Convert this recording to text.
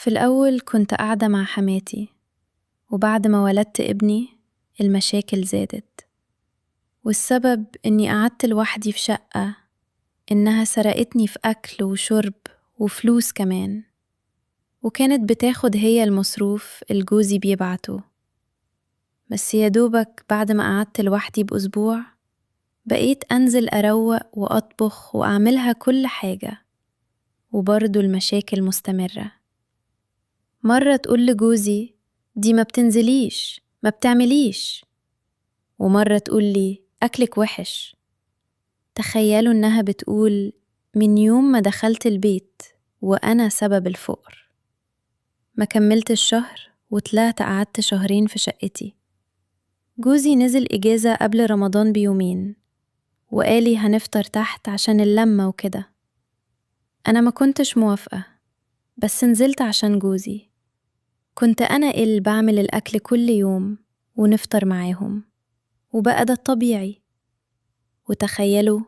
في الأول كنت قاعدة مع حماتي، وبعد ما ولدت ابني المشاكل زادت، والسبب إني قعدت لوحدي في شقة، إنها سرقتني في أكل وشرب وفلوس كمان، وكانت بتاخد هي المصروف الجوزي بيبعته. بس يا دوبك بعد ما قعدت لوحدي بأسبوع بقيت أنزل أروق وأطبخ وأعملها كل حاجة، وبرضو المشاكل مستمرة. مرة تقول لجوزي دي ما بتنزليش ما بتعمليش، ومرة تقول لي أكلك وحش. تخيلوا إنها بتقول من يوم ما دخلت البيت وأنا سبب الفقر. ما كملت الشهر وطلعت قعدت شهرين في شقتي. جوزي نزل إجازة قبل رمضان بيومين وقالي هنفطر تحت عشان اللمة وكده. أنا ما كنتش موافقة، بس نزلت عشان جوزي. كنت أنا اللي بعمل الأكل كل يوم ونفطر معاهم، وبقى ده الطبيعي. وتخيلوا